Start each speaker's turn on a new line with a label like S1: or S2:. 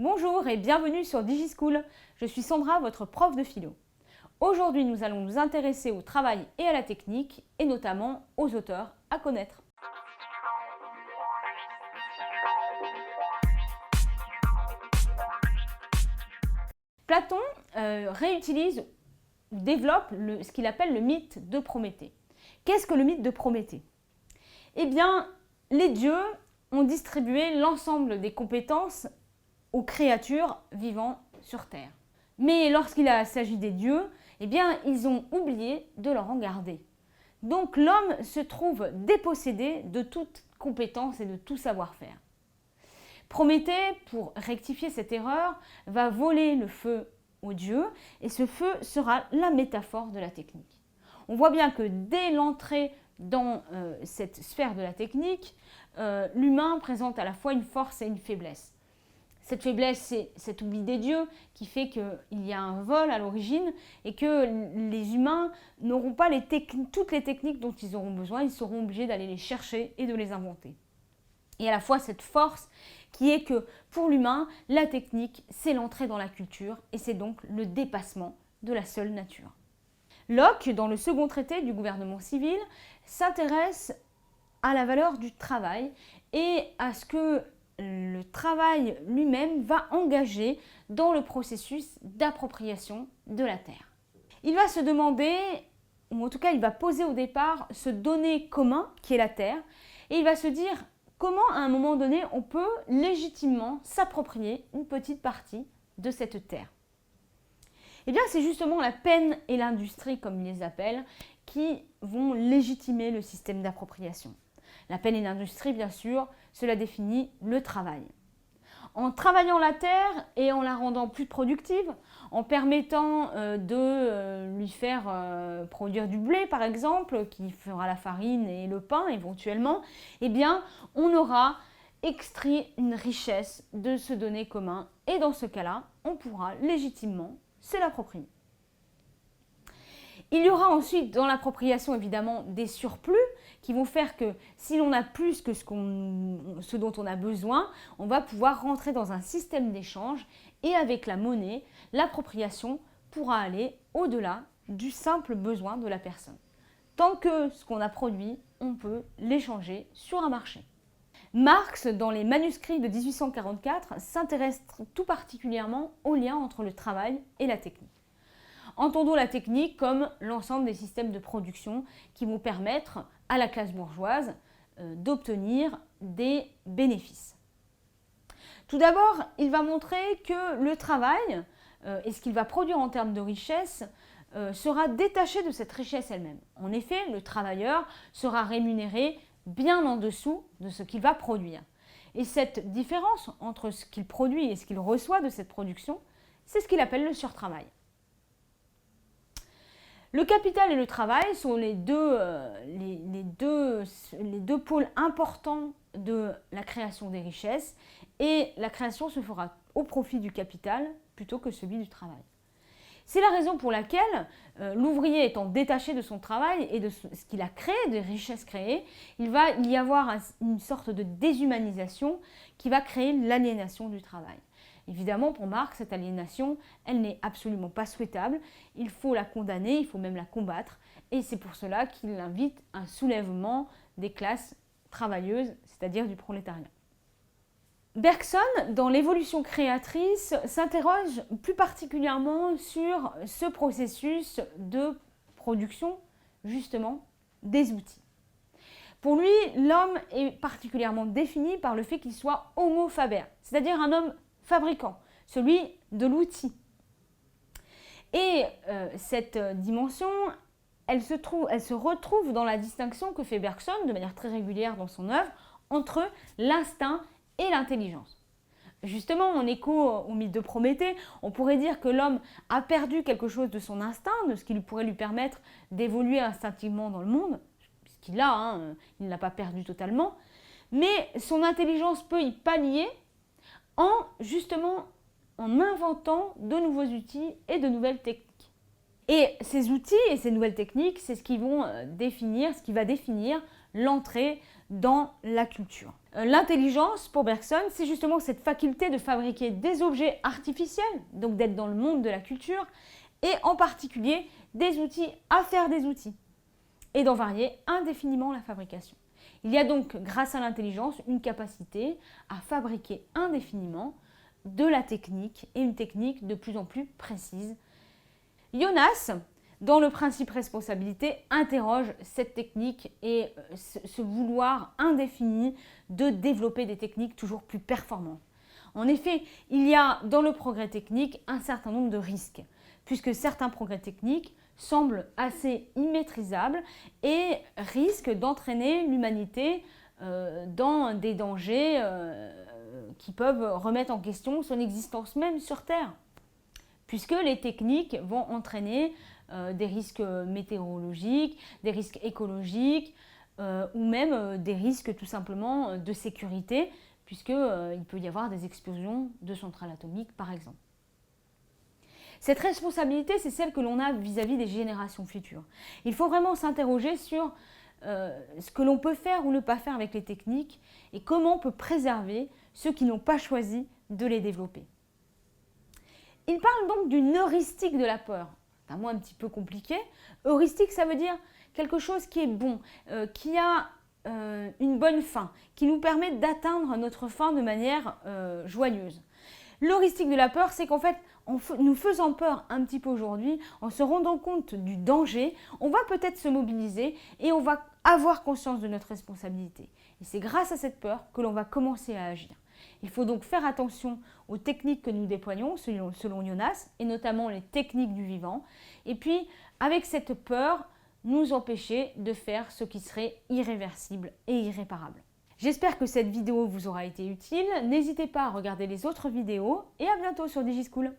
S1: Bonjour et bienvenue sur DigiSchool. Je suis Sandra, votre prof de philo. Aujourd'hui, nous allons nous intéresser au travail et à la technique, et notamment aux auteurs à connaître. Platon réutilise ou développe ce qu'il appelle le mythe de Prométhée. Qu'est-ce que le mythe de Prométhée? Eh bien, les dieux ont distribué l'ensemble des compétences aux créatures vivant sur Terre. Mais lorsqu'il s'agit des dieux, eh bien, ils ont oublié de leur en garder. Donc l'homme se trouve dépossédé de toute compétence et de tout savoir-faire. Prométhée, pour rectifier cette erreur, va voler le feu aux dieux et ce feu sera la métaphore de la technique. On voit bien que dès l'entrée dans cette sphère de la technique, l'humain présente à la fois une force et une faiblesse. Cette faiblesse, c'est cet oubli des dieux qui fait qu'il y a un vol à l'origine et que les humains n'auront pas toutes les techniques dont ils auront besoin, ils seront obligés d'aller les chercher et de les inventer. Et à la fois cette force qui est que pour l'humain, la technique, c'est l'entrée dans la culture et c'est donc le dépassement de la seule nature. Locke, dans le second traité du gouvernement civil, s'intéresse à la valeur du travail et à ce que le travail lui-même va engager dans le processus d'appropriation de la terre. Il va se demander, ou en tout cas il va poser au départ ce donné commun qui est la terre, et il va se dire comment à un moment donné on peut légitimement s'approprier une petite partie de cette terre. Eh bien c'est justement la peine et l'industrie, comme il les appelle, qui vont légitimer le système d'appropriation. La peine et l'industrie, bien sûr, cela définit le travail. En travaillant la terre et en la rendant plus productive, en permettant de lui faire produire du blé, par exemple, qui fera la farine et le pain éventuellement, eh bien, on aura extrait une richesse de ce donné commun et dans ce cas-là, on pourra légitimement se l'approprier. Il y aura ensuite dans l'appropriation évidemment des surplus qui vont faire que si l'on a plus que ce dont on a besoin, on va pouvoir rentrer dans un système d'échange et avec la monnaie, l'appropriation pourra aller au-delà du simple besoin de la personne. Tant que ce qu'on a produit, on peut l'échanger sur un marché. Marx, dans les manuscrits de 1844, s'intéresse tout particulièrement au lien entre le travail et la technique. Entendons la technique comme l'ensemble des systèmes de production qui vont permettre à la classe bourgeoise d'obtenir des bénéfices. Tout d'abord, il va montrer que le travail et ce qu'il va produire en termes de richesse sera détaché de cette richesse elle-même. En effet, le travailleur sera rémunéré bien en dessous de ce qu'il va produire. Et cette différence entre ce qu'il produit et ce qu'il reçoit de cette production, c'est ce qu'il appelle le surtravail. Le capital et le travail sont les deux pôles importants de la création des richesses et la création se fera au profit du capital plutôt que celui du travail. C'est la raison pour laquelle l'ouvrier étant détaché de son travail et de ce qu'il a créé, des richesses créées, il va y avoir une sorte de déshumanisation qui va créer l'aliénation du travail. Évidemment, pour Marx, cette aliénation, elle n'est absolument pas souhaitable. Il faut la condamner, il faut même la combattre. Et c'est pour cela qu'il invite un soulèvement des classes travailleuses, c'est-à-dire du prolétariat. Bergson, dans l'évolution créatrice, s'interroge plus particulièrement sur ce processus de production, justement, des outils. Pour lui, l'homme est particulièrement défini par le fait qu'il soit homo faber, c'est-à-dire un homme fabricant, celui de l'outil. Et cette dimension, elle se retrouve dans la distinction que fait Bergson, de manière très régulière dans son œuvre, entre l'instinct et l'intelligence. Justement, en écho au mythe de Prométhée, on pourrait dire que l'homme a perdu quelque chose de son instinct, de ce qui pourrait lui permettre d'évoluer instinctivement dans le monde, puisqu'il l'a, il ne l'a pas perdu totalement, mais son intelligence peut y pallier en inventant de nouveaux outils et de nouvelles techniques. Et ces outils et ces nouvelles techniques, c'est ce qui va définir l'entrée dans la culture. L'intelligence, pour Bergson, c'est justement cette faculté de fabriquer des objets artificiels, donc d'être dans le monde de la culture, et en particulier des outils à faire des outils, et d'en varier indéfiniment la fabrication. Il y a donc, grâce à l'intelligence, une capacité à fabriquer indéfiniment de la technique, et une technique de plus en plus précise. Jonas, dans le principe responsabilité, interroge cette technique et ce vouloir indéfini de développer des techniques toujours plus performantes. En effet, il y a dans le progrès technique un certain nombre de risques, puisque certains progrès techniques semblent assez immaîtrisables et risquent d'entraîner l'humanité dans des dangers qui peuvent remettre en question son existence même sur Terre, puisque les techniques vont entraîner des risques météorologiques, des risques écologiques ou même des risques tout simplement de sécurité, puisqu'il peut y avoir des explosions de centrales atomiques par exemple. Cette responsabilité, c'est celle que l'on a vis-à-vis des générations futures. Il faut vraiment s'interroger sur ce que l'on peut faire ou ne pas faire avec les techniques et comment on peut préserver ceux qui n'ont pas choisi de les développer. Il parle donc d'une heuristique de la peur. C'est un mot un petit peu compliqué. Heuristique, ça veut dire quelque chose qui est bon, qui a une bonne fin, qui nous permet d'atteindre notre fin de manière joyeuse. L'heuristique de la peur, c'est qu'en fait, en nous faisant peur un petit peu aujourd'hui, en se rendant compte du danger, on va peut-être se mobiliser et on va avoir conscience de notre responsabilité. Et c'est grâce à cette peur que l'on va commencer à agir. Il faut donc faire attention aux techniques que nous déployons selon Jonas, et notamment les techniques du vivant. Et puis, avec cette peur, nous empêcher de faire ce qui serait irréversible et irréparable. J'espère que cette vidéo vous aura été utile. N'hésitez pas à regarder les autres vidéos et à bientôt sur DigiSchool.